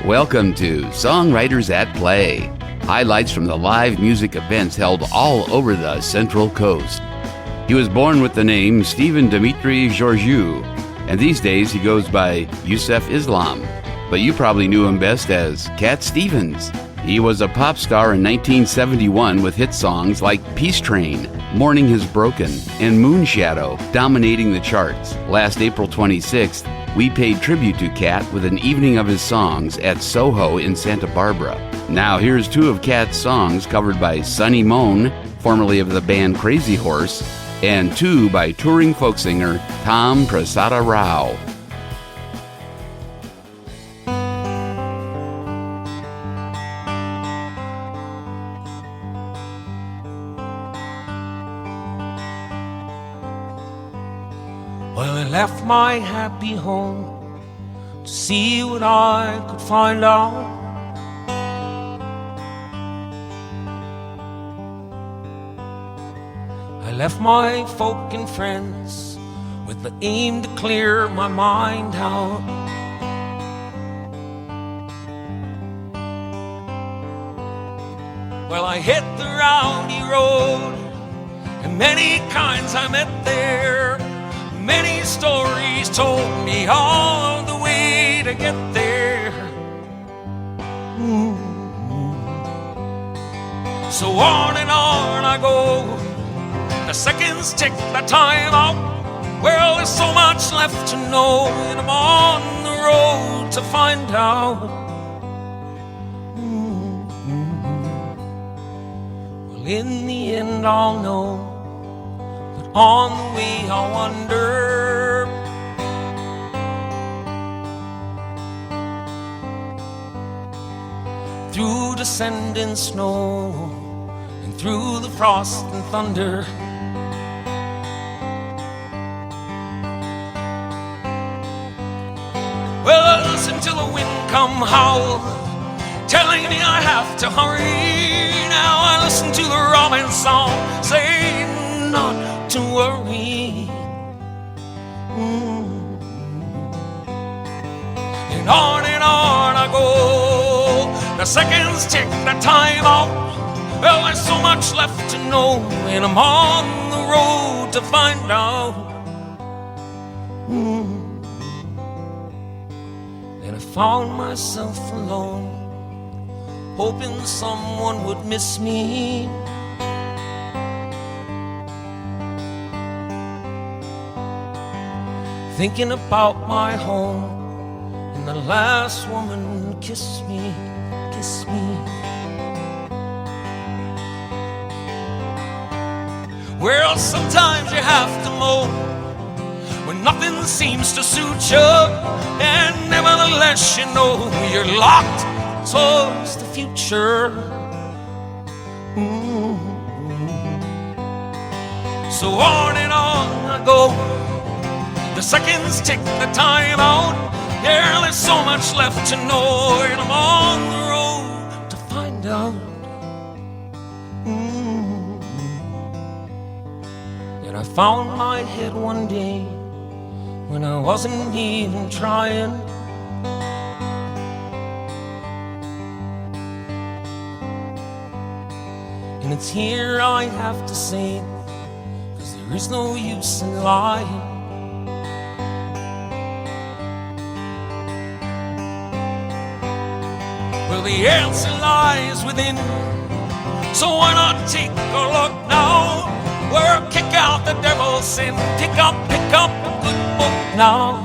Welcome to Songwriters at Play, highlights from the live music events held all over the Central Coast. He was born with the name Stephen Dimitri Georgiou, and these days he goes by Yusef Islam, but you probably knew him best as Cat Stevens. He was a pop star in 1971 with hit songs like Peace Train, Morning Has Broken, and Moonshadow dominating the charts. Last April 26th, we paid tribute to Cat with an evening of his songs at Soho in Santa Barbara. Now here's two of Cat's songs covered by Sonny Mon, formerly of the band Crazy Horse, and two by touring folk singer Tom Prasada Rao. Well, I left my happy home to see what I could find out. I left my folk and friends with the aim to clear my mind out. Well, I hit the rowdy road, and many kinds I met there. Many stories told me all the way to get there. So on and on I go. The seconds tick the time out. Well, there's so much left to know, and I'm on the road to find out. Well, in the end I'll know. On the way I wander, through descending snow and through the frost and thunder. Well, I listen till the wind come howl, telling me I have to hurry. Now I listen to the robin song saying not to worry. And on I go. The seconds tick the time out. Well, there's so much left to know, and I'm on the road to find out. And I found myself alone, hoping someone would miss me. Thinking about my home and the last woman who kissed me, kissed me. Well, sometimes you have to moan when nothing seems to suit you, and nevertheless you know you're locked towards the future. So on and on I go. The seconds tick the time out. Yeah, there's so much left to know, and I'm on the road to find out. And I found my head one day when I wasn't even trying. And it's here I have to say, 'cause there is no use in lying. Well, the answer lies within, so why not take a look now? Well, kick out the devil's sin, pick up a good book now.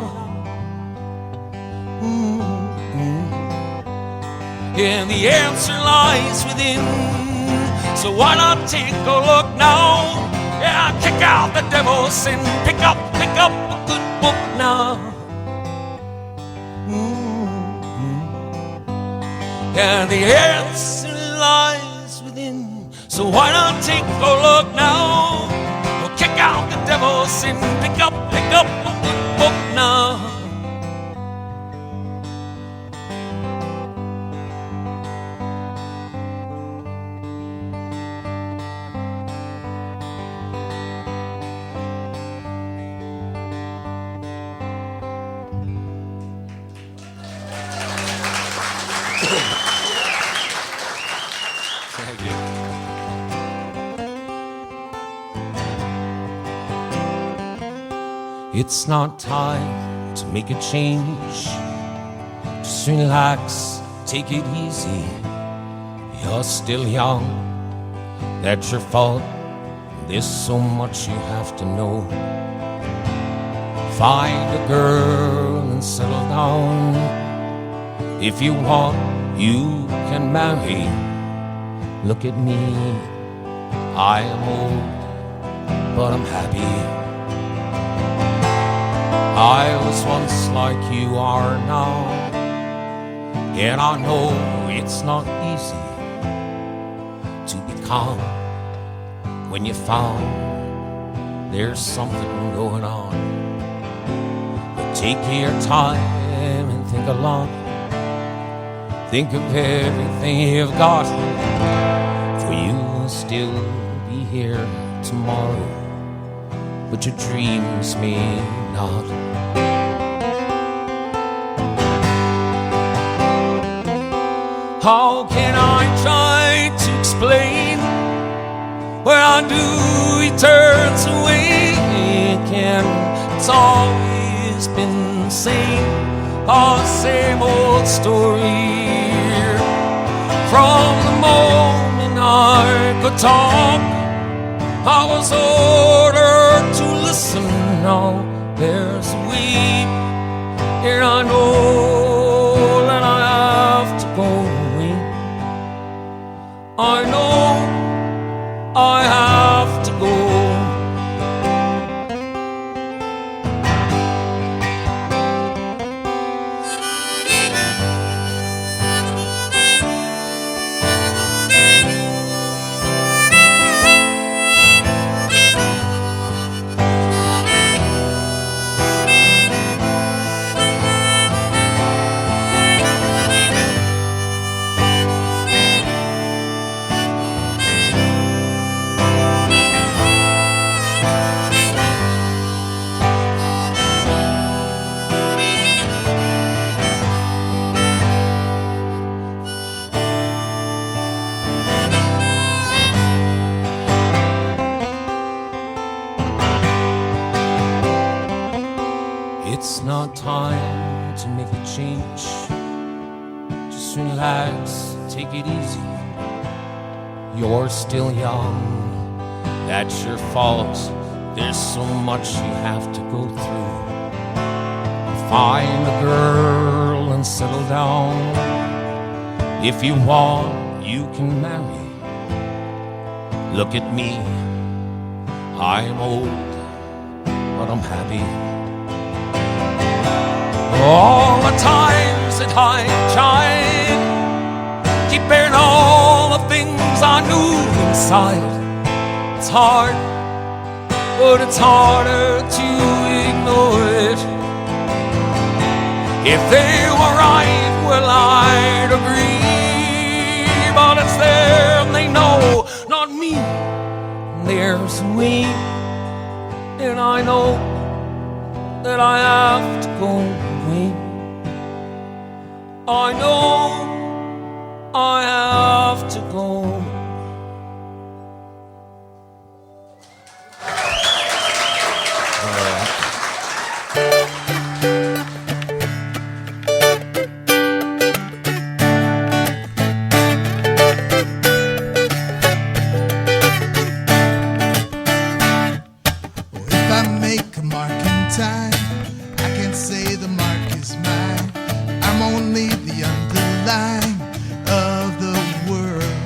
Yeah, the answer lies within, so why not take a look now? Yeah, kick out the devil's sin, pick up a good book now. Yeah, the answer lies within, so why not take a look now? Well, kick out the devil's sin, pick up a good book now. It's not time to make a change. Just relax, take it easy. You're still young, that's your fault. There's so much you have to know. Find a girl and settle down. If you want, you can marry. Look at me, I am old, but I'm happy. I was once like you are now, and I know it's not easy to be calm when you found there's something going on. But take your time and think a lot. Think of everything you've got, for you will still be here tomorrow, but your dreams may not. How can I try to explain where I do he turns away again? It's always been the same old story. From the moment I could talk, I was ordered to listen. Now there's a weep, and I know that I have to go away. I know I have to go. It's not time to make a change. Just relax, take it easy. You're still young, that's your fault. There's so much you have to go through. Find a girl and settle down. If you want, you can marry. Look at me, I'm old, but I'm happy. All the times that I tried, keeping all the things I knew inside. It's hard, but it's harder to ignore it. If they were right, well, I'd agree. But it's them they know, not me. There's me, and I know that I have to go away. I know I have to go. If I make a mark in time, I can say the mark is mine. I'm only the underline of the world.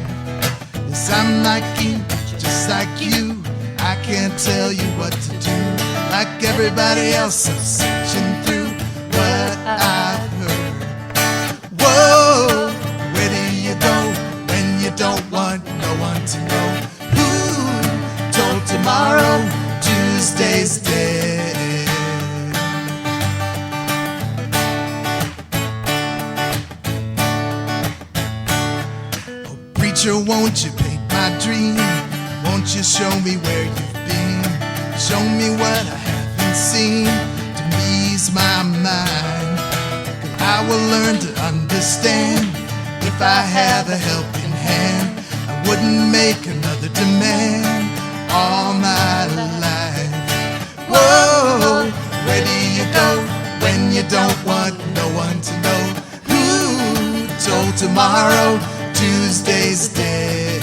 Yes, I'm like you, just like you. I can't tell you what to do. Like everybody else, I'm searching through what I've heard. Whoa, where do you go when you don't want no one to know? Who told tomorrow Tuesday's dead? Oh, preacher, won't you paint my dream? Won't you show me where you've been? Show me what I haven't seen to ease my mind. 'Cause I will learn to understand. If I have a helping hand, I wouldn't make another demand all my life. Whoa, don't want no one to know. Who told tomorrow Tuesday's dead?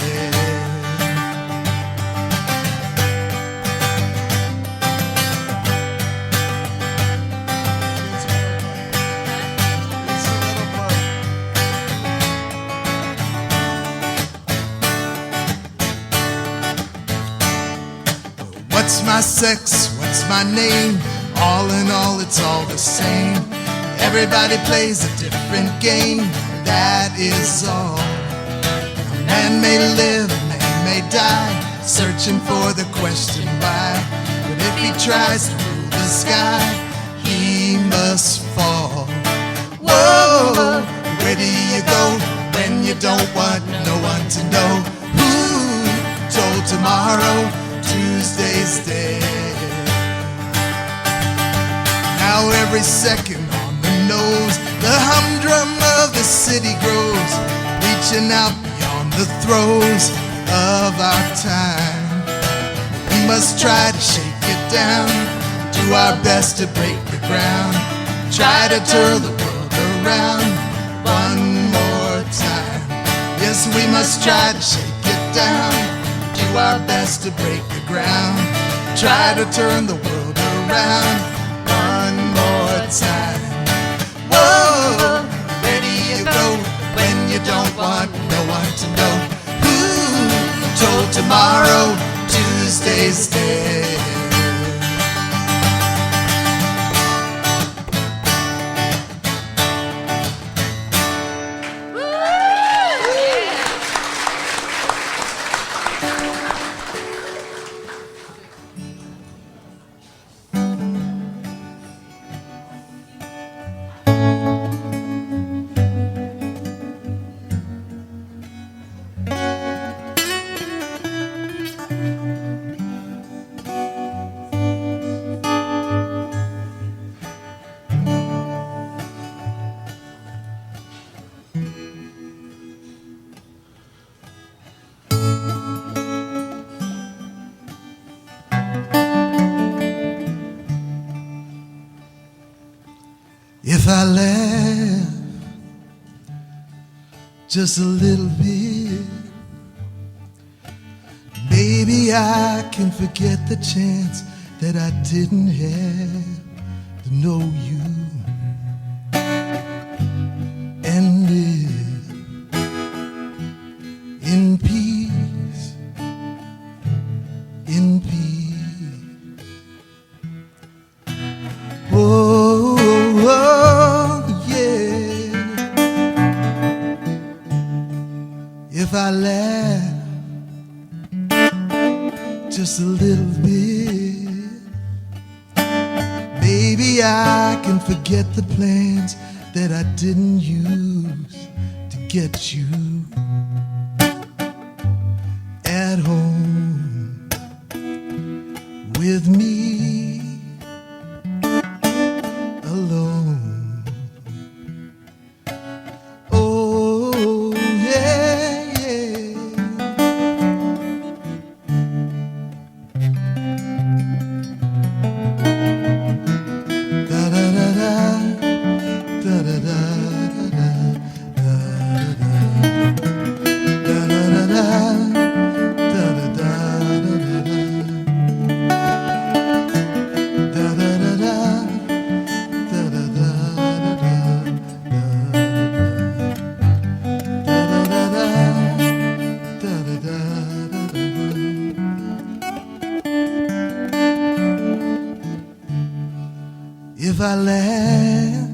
What's my sex? What's my name? All in all, it's all the same. Everybody plays a different game, that is all. A man may live, a man may die, searching for the question why. But if he tries to rule the sky, he must fall. Whoa, where do you go when you don't want no one to know? Who told tomorrow Tuesday's dead? Now every second on the nose, the humdrum of the city grows, reaching out beyond the throes of our time. We must try to shake it down, do our best to break the ground, try to turn the world around one more time. Yes, we must try to shake it down, do our best to break the ground, try to turn the world around one more time. Whoa, where do you go when you don't want no one to know? Who told tomorrow Tuesday's dead? If I laugh just a little bit, maybe I can forget the chance that I didn't have to know you and live in peace, in peace. Oh, if I laugh just a little bit, maybe I can forget the plans that I didn't use to get you at home with me alone. If I laugh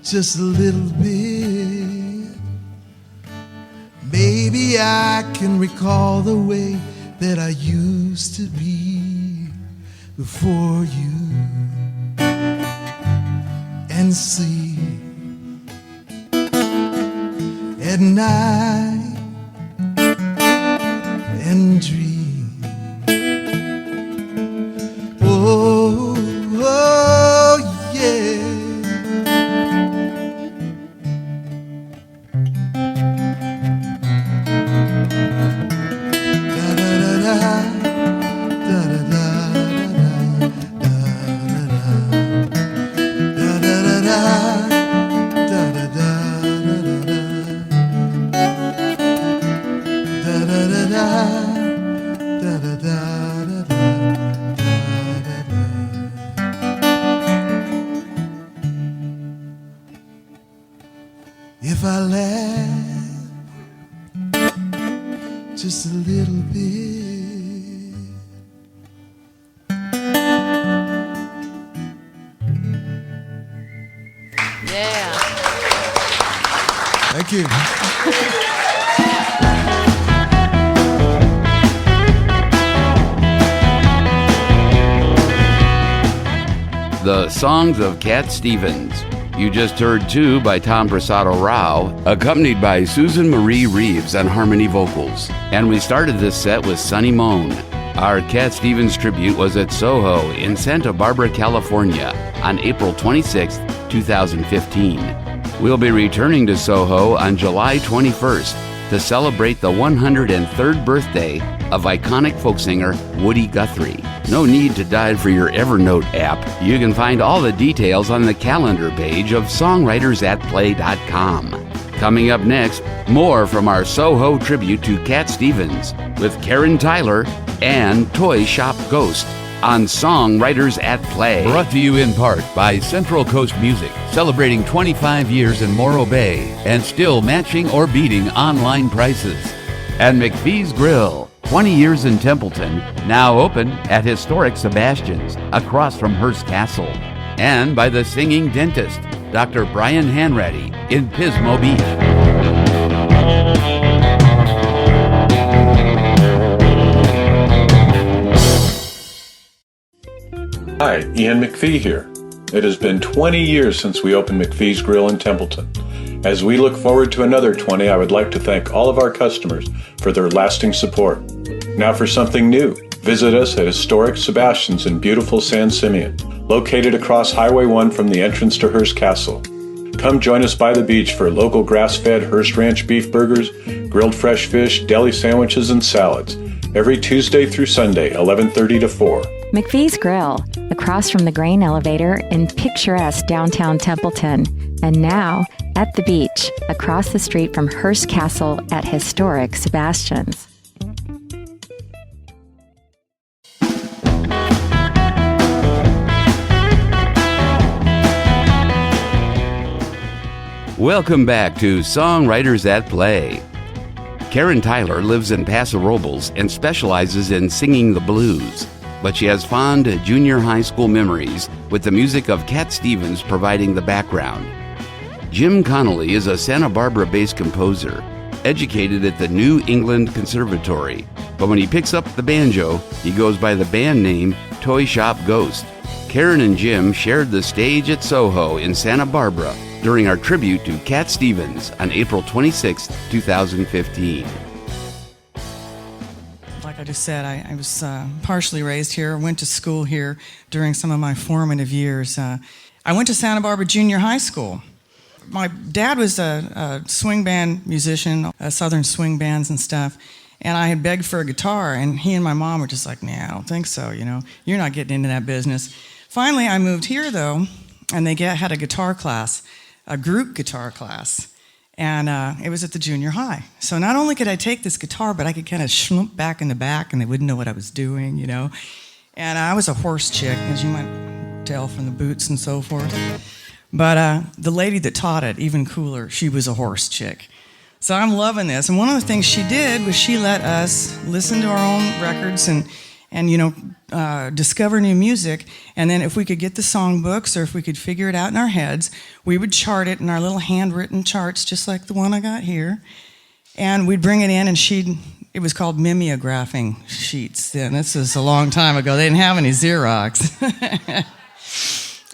just a little bit, maybe I can recall the way that I used to be before you and sleep at night and dream. Oh, oh, yeah. Da da da da, da da da da da da da. da da da da If I laugh just a little bit, Yeah. thank you. The Songs of Cat Stevens. You just heard two by Tom Prasado Rao, accompanied by Susan Marie Reeves on harmony vocals. And we started this set with Sonny Mon. Our Cat Stevens tribute was at Soho in Santa Barbara, California on April 26, 2015. We'll be returning to Soho on July 21st to celebrate the 103rd birthday of iconic folk singer Woody Guthrie. No need to dive for your Evernote app. You can find all the details on the calendar page of songwritersatplay.com. Coming up next, more from our Soho tribute to Cat Stevens with Karen Tyler and Toy Shop Ghost on Songwriters at Play. Brought to you in part by Central Coast Music, celebrating 25 years in Morro Bay and still matching or beating online prices. And McPhees Grill, 20 years in Templeton, now open at historic Sebastian's across from Hearst Castle. And by the singing dentist, Dr. Brian Hanratty in Pismo Beach. Hi, Ian McPhee here. It has been 20 years since we opened McPhees Grill in Templeton. As we look forward to another 20, I would like to thank all of our customers for their lasting support. Now for something new. Visit us at historic Sebastian's in beautiful San Simeon, located across Highway 1 from the entrance to Hearst Castle. Come join us by the beach for local grass-fed Hearst Ranch beef burgers, grilled fresh fish, deli sandwiches, and salads. Every Tuesday through Sunday, 11:30 to 4. McPhees Grill, across from the grain elevator in picturesque downtown Templeton, and now at the beach, across the street from Hearst Castle at historic Sebastian's. Welcome back to Songwriters at Play. Karen Tyler lives in Paso Robles and specializes in singing the blues, but she has fond junior high school memories with the music of Cat Stevens providing the background. Jim Connolly is a Santa Barbara-based composer, educated at the New England Conservatory, but when he picks up the banjo, he goes by the band name Toy Shop Ghost. Karen and Jim shared the stage at Soho in Santa Barbara during our tribute to Cat Stevens on April 26, 2015. Like I just said, I was partially raised here, went to school here during some of my formative years. I went to Santa Barbara Junior High School. My dad was a swing band musician, southern swing bands and stuff, and I had begged for a guitar, and he and my mom were just like, nah, I don't think so, you're not getting into that business. Finally, I moved here, though, and they had a guitar class, a group guitar class, and it was at the junior high. So not only could I take this guitar, but I could kind of slump back in the back, and they wouldn't know what I was doing, And I was a horse chick, as you might tell from the boots and so forth. But the lady that taught it, even cooler, she was a horse chick. So I'm loving this. And one of the things she did was she let us listen to our own records and discover new music. And then if we could get the songbooks or if we could figure it out in our heads, we would chart it in our little handwritten charts, just like the one I got here. And we'd bring it in, and it was called mimeographing sheets. And this was a long time ago. They didn't have any Xerox.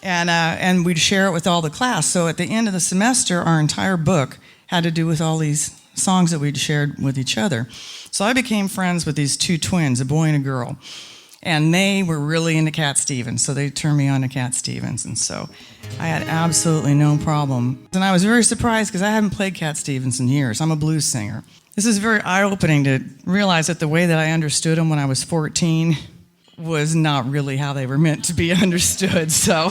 And we'd share it with all the class. So at the end of the semester, our entire book had to do with all these songs that we'd shared with each other. So I became friends with these two twins, a boy and a girl. And they were really into Cat Stevens, so they turned me on to Cat Stevens. And so I had absolutely no problem. And I was very surprised because I haven't played Cat Stevens in years. I'm a blues singer. This is very eye-opening to realize that the way that I understood them when I was 14 was not really how they were meant to be understood, so...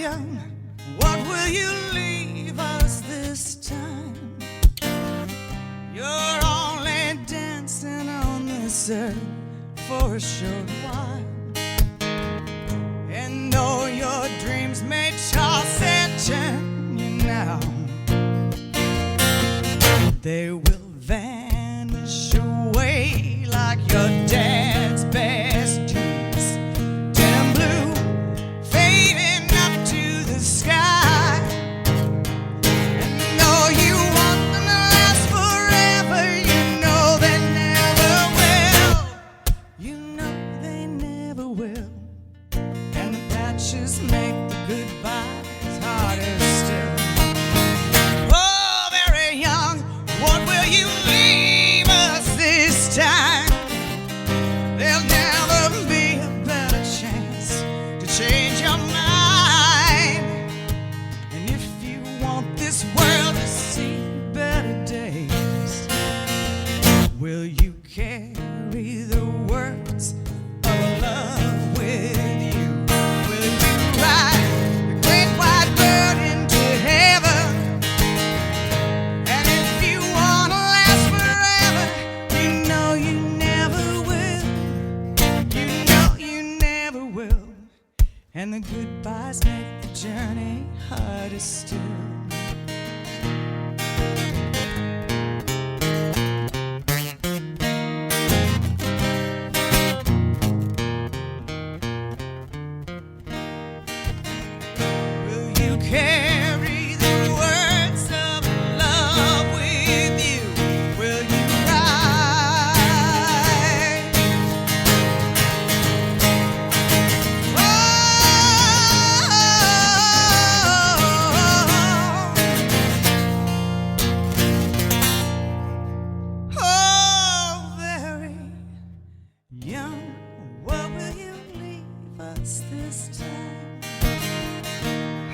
young, what will you leave us this time? You're only dancing on this earth for a short while, and though your dreams may toss and turn you now, they will vanish away like your dad's best jeans, dim blue, fading up to the sky. And though you want them to last forever, you know they never will. You know they never will. And the patches make the goodbyes harder still. Oh, very young, what will you leave us this time? There'll never be a better chance to change your mind. And if you want this world to see better days, will you carry the words of love with you? Will you ride the great white bird into heaven? And if you want to last forever, you know you never will. You know you never will. And the goodbyes make the journey harder still. Will you carry the words of love with you? Will you ride? Oh, very young, what will you leave us this time?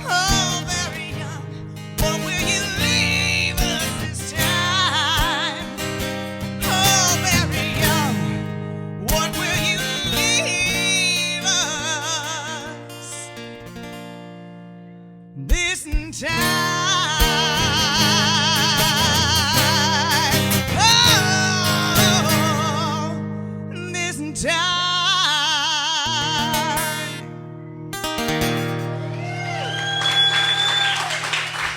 Oh, very young, what will you leave us this time? Oh, very young, what will you leave us this time? Oh, this time.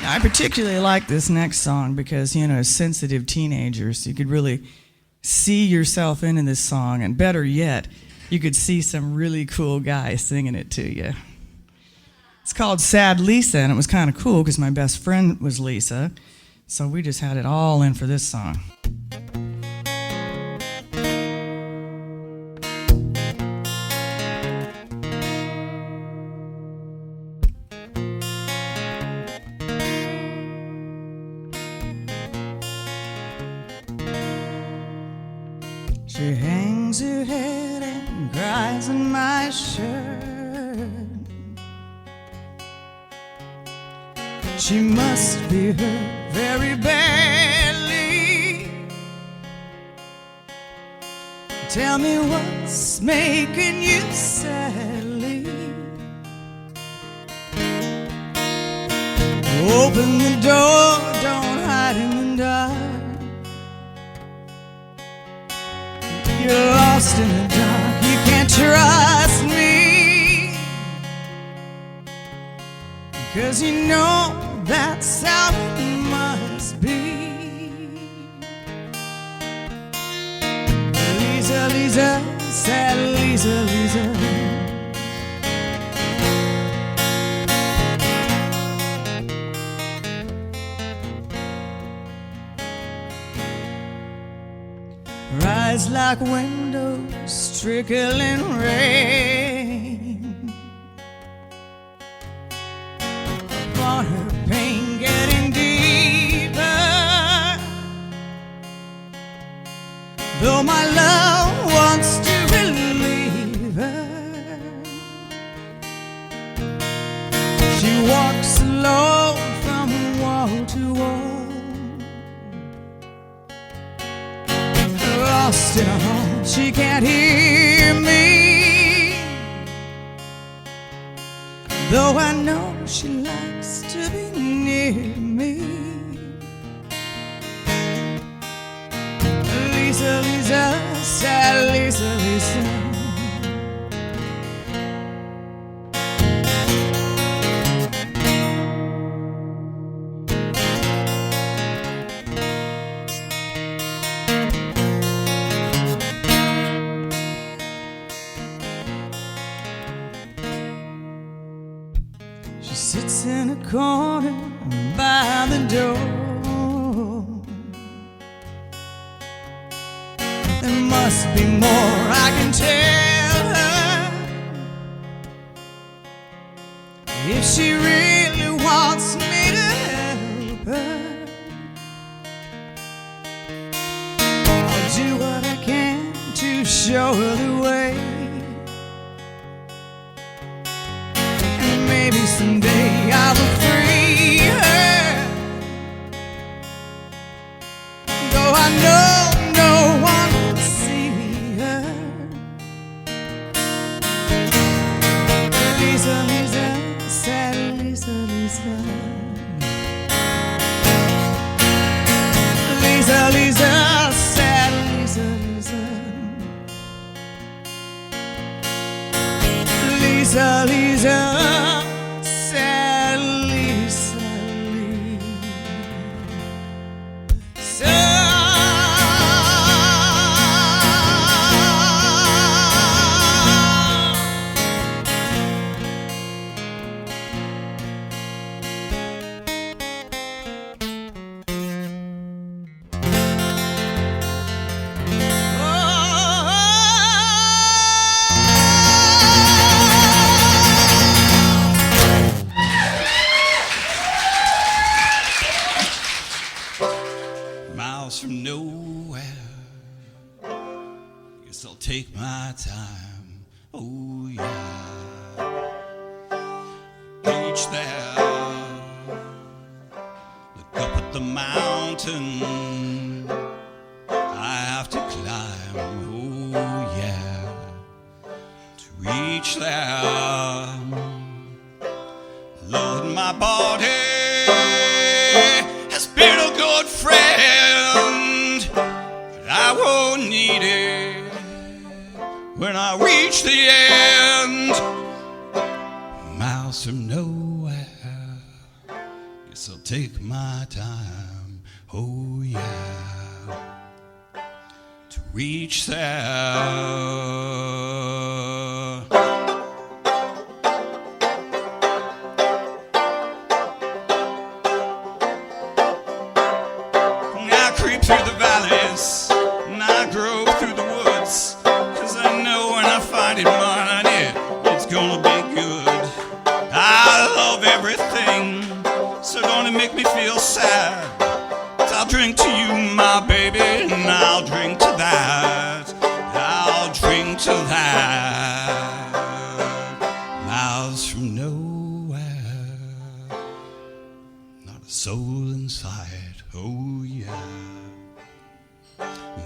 I particularly like this next song because, you know, as sensitive teenagers, you could really see yourself in this song, and better yet, you could see some really cool guys singing it to you. It's called Sad Lisa, and it was kind of cool because my best friend was Lisa, so we just had it all in for this song. She hangs her head and cries in my shirt. She must be hurt very badly. Tell me what's making you sadly. Open the door, don't hide in the dark. You're lost in the dark, you can't trust me, 'cause you know that's how it must be. Lisa, Lisa, sad Lisa, Lisa. Rise like windows, trickling rain upon her pain getting deeper. Though my love wants to relieve her, she walks alone from wall to wall, lost in a home, she can't hear me. though I know she likes to be near me. Lisa, Lisa, sad Lisa, Lisa. She sits in a corner by the door. There must be more I can tell her. If she really wants me to help her, I'll do what I can to show her the way. And maybe someday I will free her, though I know no one will see her. Lisa, Lisa, sad Lisa, Lisa. Lisa, Lisa, sad Lisa, Lisa. Lisa, Lisa, sad Lisa, Lisa. Miles from nowhere, guess I'll take my time. Oh yeah, reach there, look up at the mountain I have to climb. Oh yeah, to reach there, Lord, my body has been a good friend, but I won't need it when I reach the end. Miles from nowhere, guess I'll take my time. Oh yeah, to reach there. Through the valleys, and I grow through the woods, 'cause I know when I find it mine, it's gonna be good. I love everything, so don't it make me feel sad. 'Cause I'll drink to you, my baby, and I'll drink to that. I'll drink to that. Miles from nowhere, not a soul inside. Oh yeah,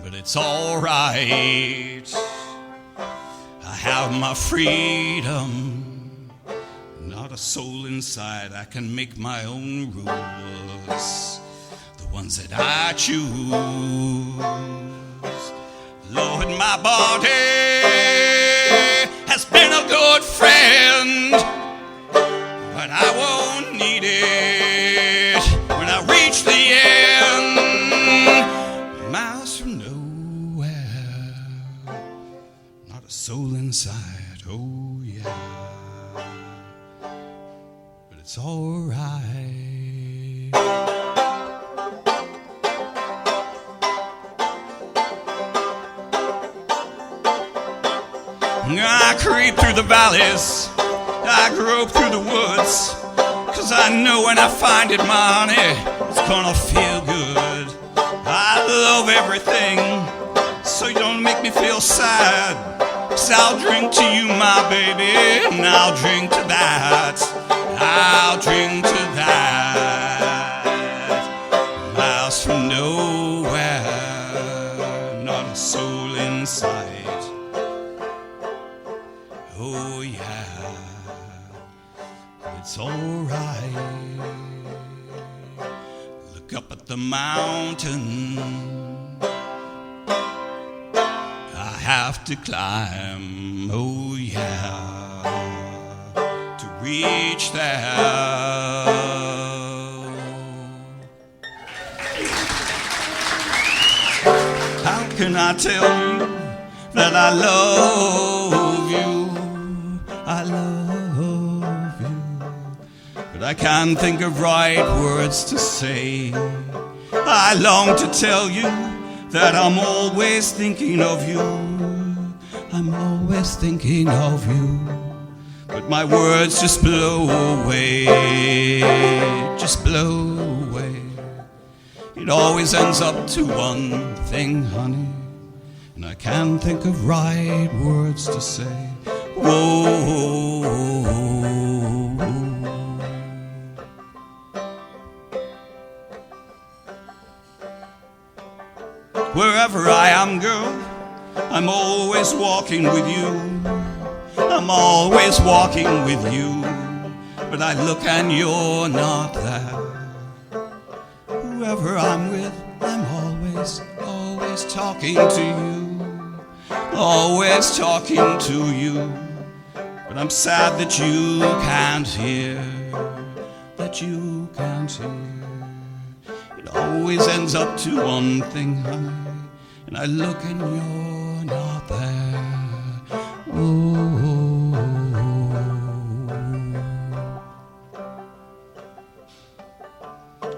but it's all right. I have my freedom, not a soul inside. I can make my own rules, the ones that I choose. Lord, my body has been a good friend, but I won't need it when I reach the end. Miles from nowhere, not a soul inside. Oh yeah, but it's all right. I creep through the valleys, I grope through the woods, 'cause I know when I find it, money, it's gonna feel good. I love everything, so you don't make me feel sad. 'Cause I'll drink to you, my baby, and I'll drink to that. I'll drink to that. Miles from nowhere, not a soul inside. Oh yeah, it's alright. Look up at the mountain I have to climb, oh yeah, to reach there. How can I tell you that I love you? I love you, but I can't think of right words to say. I long to tell you that I'm always thinking of you. I'm always thinking of you, but my words just blow away, just blow away. It always ends up to one thing, honey, and I can't think of right words to say. Whoa. Wherever I am, girl, I'm always walking with you. I'm always walking with you, but I look and you're not there. Whoever I'm with, I'm always talking to you, always talking to you. But I'm sad that you can't hear, that you can't hear. It always ends up to one thing, honey, and I look and you're not there. Oh.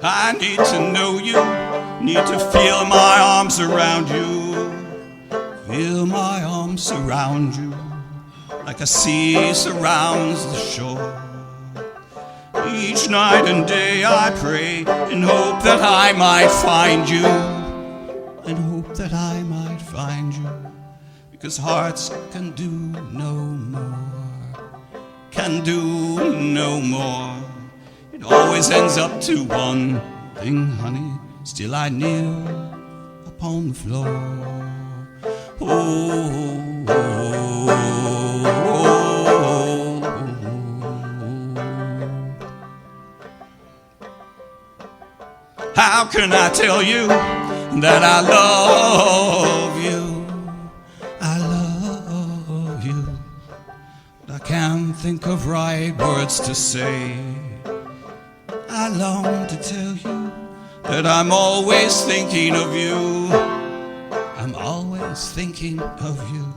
I need to know you, need to feel my arms around you, feel my arms around you, like a sea surrounds the shore. Each night and day I pray in hope that I might find you, in hope that I might find you, because hearts can do no more, can do no more. It always ends up to one thing, honey, still I kneel upon the floor. Oh, oh, oh, oh, oh. How can I tell you that I love you? I love you, but I can't think of right words to say. I long to tell you that I'm always thinking of you. I'm always thinking of you,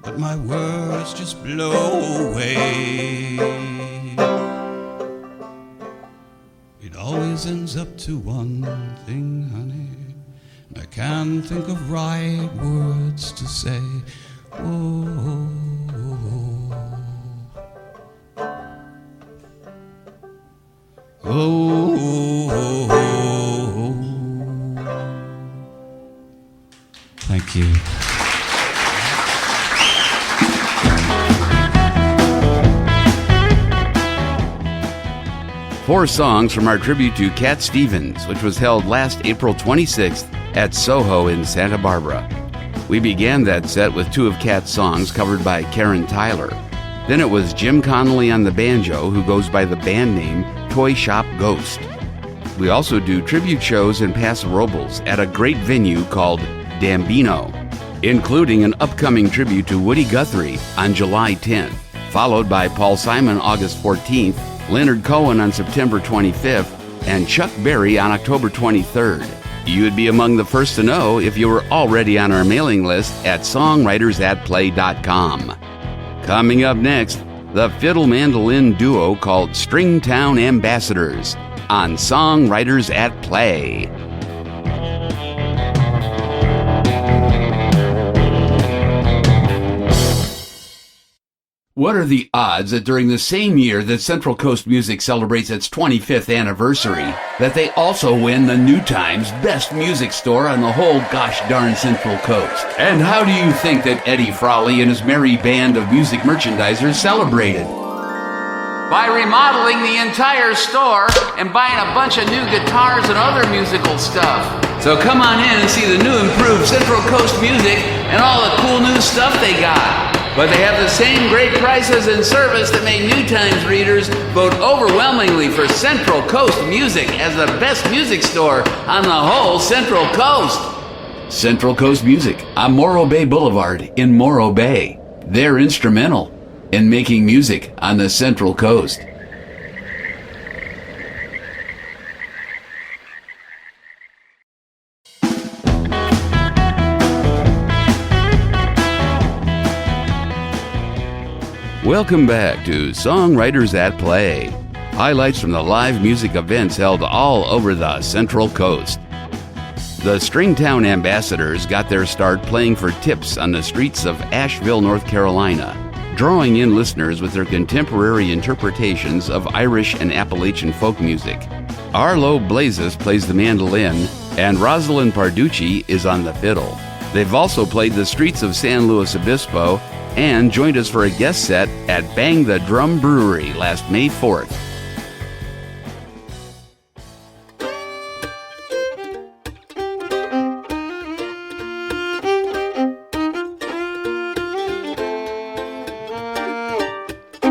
but my words just blow away. It always ends up to one thing, honey, and I can't think of right words to say. Oh. Oh, thank you. Four songs from our tribute to Cat Stevens, which was held last April 26th at Soho in Santa Barbara. We began that set with two of Cat's songs covered by Karen Tyler. Then it was Jim Connolly on the banjo, who goes by the band name Toy Shop Ghost. We also do tribute shows in Paso Robles at a great venue called Dambino, including an upcoming tribute to Woody Guthrie on July 10th, followed by Paul Simon August 14th, Leonard Cohen on September 25th, and Chuck Berry on October 23rd. You would be among the first to know if you were already on our mailing list at songwritersatplay.com. Coming up next, the fiddle-mandolin duo called Stringtown Ambassadors on Songwriters at Play. What are the odds that during the same year that Central Coast Music celebrates its 25th anniversary, that they also win the New Times Best Music Store on the whole gosh darn Central Coast? And how do you think that Eddie Frawley and his merry band of music merchandisers celebrated? By remodeling the entire store and buying a bunch of new guitars and other musical stuff. So come on in and see the new improved Central Coast Music and all the cool new stuff they got. But they have the same great prices and service that made New Times readers vote overwhelmingly for Central Coast Music as the best music store on the whole Central Coast. Central Coast Music on Morro Bay Boulevard in Morro Bay. They're instrumental in making music on the Central Coast. Welcome back to Songwriters at Play. Highlights from the live music events held all over the Central Coast. The Stringtown Ambassadors got their start playing for tips on the streets of Asheville, North Carolina, drawing in listeners with their contemporary interpretations of Irish and Appalachian folk music. Arlo Blazes plays the mandolin, and Rosalind Parducci is on the fiddle. They've also played the streets of San Luis Obispo and joined us for a guest set at Bang the Drum Brewery last May 4th.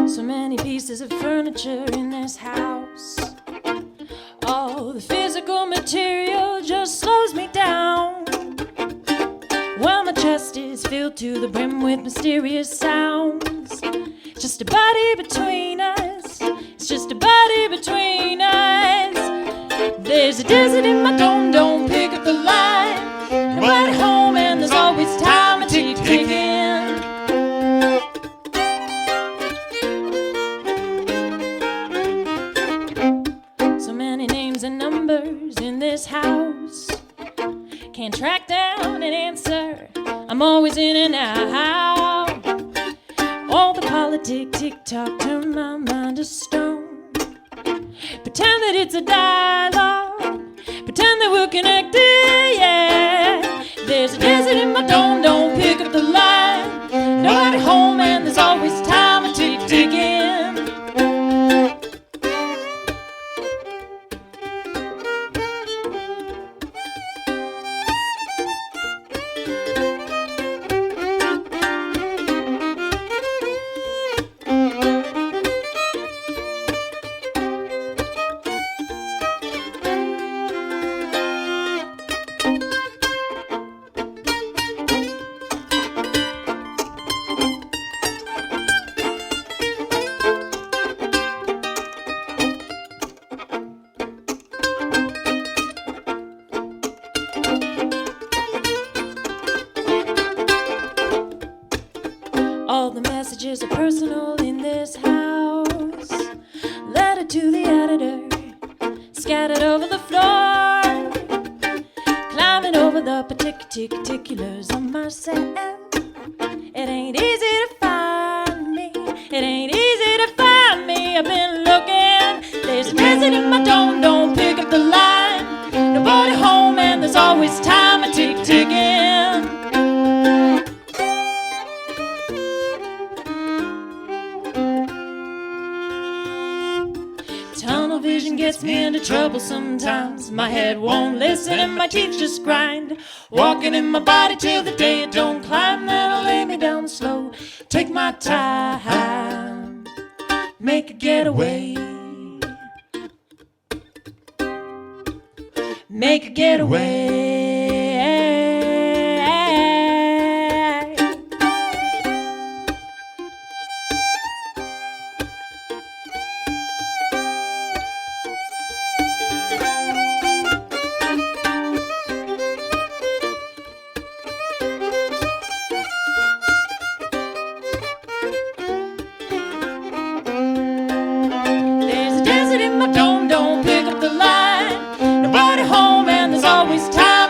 So many pieces of furniture in this house. All the physical material just slows me down. While my chest is filled to the brim with mysterious sounds. It's just a body between us. It's just a body between us. There's a desert in my dome, don't pick up the line. Nobody home and there's always time to ticking. So many names and numbers in this house. Can't track down an answer. I'm always in and out. All the politic tick-tock turn my mind to stone. Pretend that it's a dialogue. Pretend that we're connected, yeah. There's a desert in my dome, don't pick up the line. Nobody home and there's always time to ticking. All the messages are personal in this house. Letter to the editor, scattered over the floor. Climbing over the particulars of myself. It ain't easy to find me. It ain't easy to find me. I've been looking. There's a desert in my dome, don't pick up the line. Nobody home and there's always time a ticking. Tunnel vision gets me into trouble sometimes. My head won't listen and my teeth just grind. Walking in my body till the day it don't climb. Then I'll lay me down slow. Take my time. Make a getaway. Make a getaway. There's a desert in my dome, don't pick up the line. Nobody home and there's always time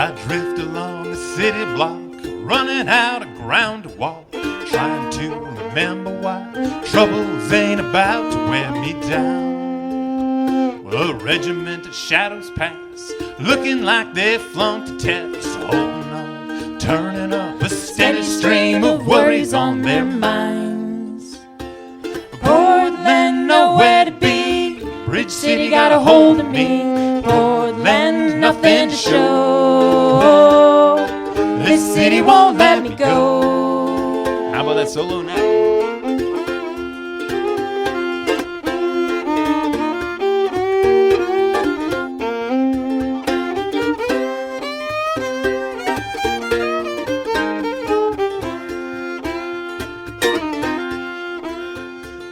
I drift along a city block, running out of ground to walk, trying to remember why troubles ain't about to wear me down. Well, a regiment of shadows pass, looking like they flunked a test, holding on, turning up a steady stream of worries on their minds. Portland, nowhere to be, Bridge City got a hold of me. Portland, nothing to show. This city won't let me go. How about that solo now?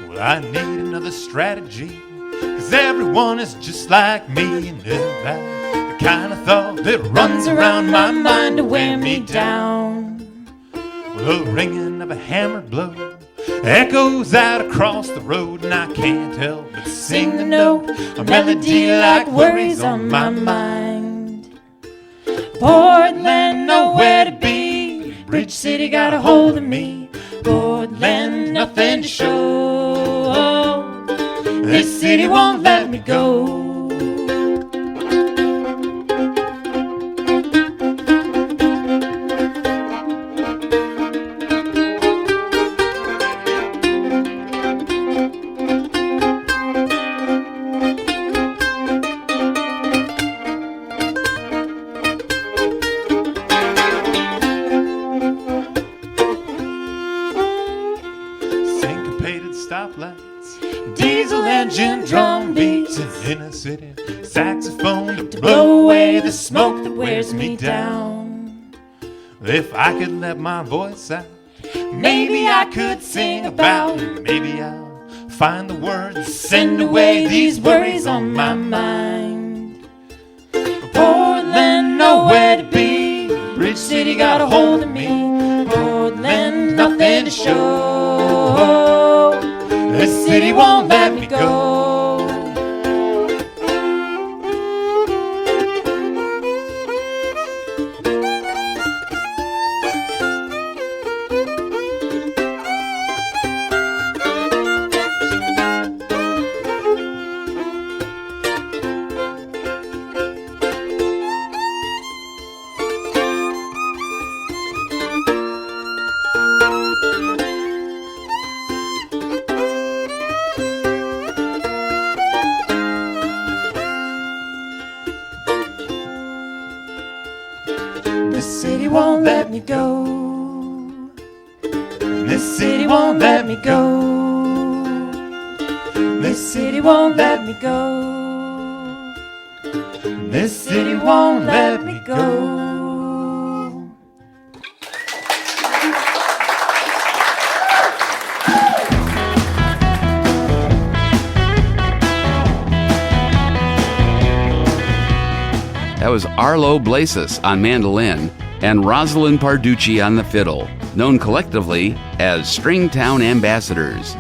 Well, I need another strategy, 'cause everyone is just like me, and the kind of thought that runs around my mind to wear me down. Well, the ringing of a hammer blow echoes out across the road, and I can't help but sing the note, a melody like worries on my mind. Portland, nowhere to be, Bridge City got a hold of me. Portland, nothing to show. This city won't let me go. Syncopated stoplights, diesel engine drum beats, and in a city saxophone to blow away the smoke that wears me down. If I could let my voice out, maybe I could sing about it. Maybe I'll find the words, send away these worries on my mind. Portland, nowhere to be, Bridge City got a hold of me. Portland, nothing to show. This city won't let me go. This city won't let me go. This city won't let me go. This city won't let me go. This city won't let me go. That was Arlo Blasius on mandolin and Rosalind Parducci on the fiddle, known collectively as Stringtown Ambassadors.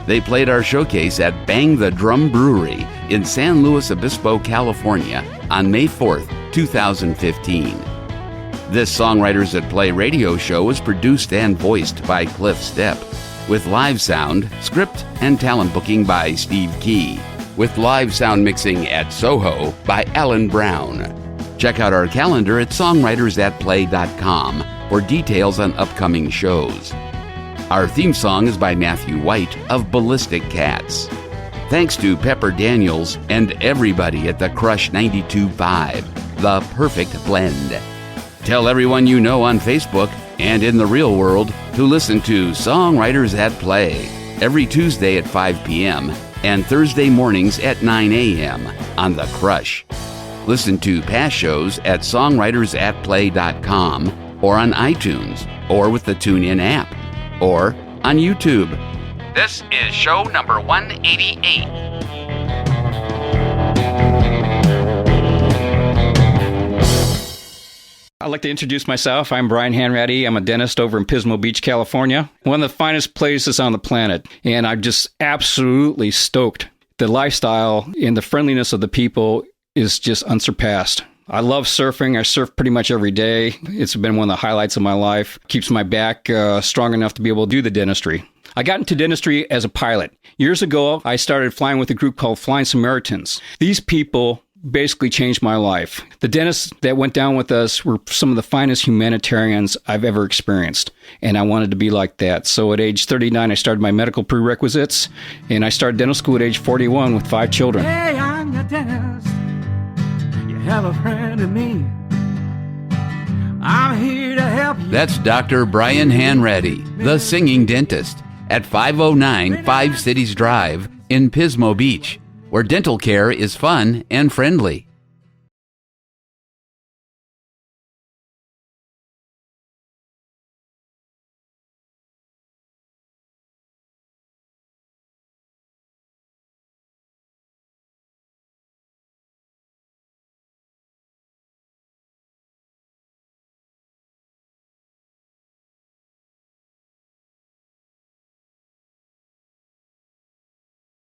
They played our showcase at Bang the Drum Brewery in San Luis Obispo, California on May 4th, 2015. This Songwriters at Play radio show was produced and voiced by Cliff Stepp, with live sound, script, and talent booking by Steve Key, with live sound mixing at Soho by Alan Brown. Check out our calendar at songwritersatplay.com for details on upcoming shows. Our theme song is by Matthew White of Ballistic Cats. Thanks to Pepper Daniels and everybody at the Crush 92.5, the perfect blend. Tell everyone you know on Facebook and in the real world to listen to Songwriters at Play every Tuesday at 5 p.m. and Thursday mornings at 9 a.m. on The Crush. Listen to past shows at songwritersatplay.com or on iTunes or with the TuneIn app or on YouTube. This is show number 188. I'd like to introduce myself. I'm Brian Hanratty. I'm a dentist over in Pismo Beach, California, one of the finest places on the planet. And I'm just absolutely stoked. The lifestyle and the friendliness of the people is just unsurpassed. I love surfing. I surf pretty much every day. It's been one of the highlights of my life. Keeps my back strong enough to be able to do the dentistry. I got into dentistry as a pilot. Years ago, I started flying with a group called Flying Samaritans. These people basically changed my life. The dentists that went down with us were some of the finest humanitarians I've ever experienced, and I wanted to be like that. So at age 39, I started my medical prerequisites, and I started dental school at age 41 with 5 children. Hey, I'm your dentist. You have a friend in me. I'm here to help you. That's Dr. Brian Hanratty, the singing dentist, at 509 Five Cities Drive in Pismo Beach, where dental care is fun and friendly.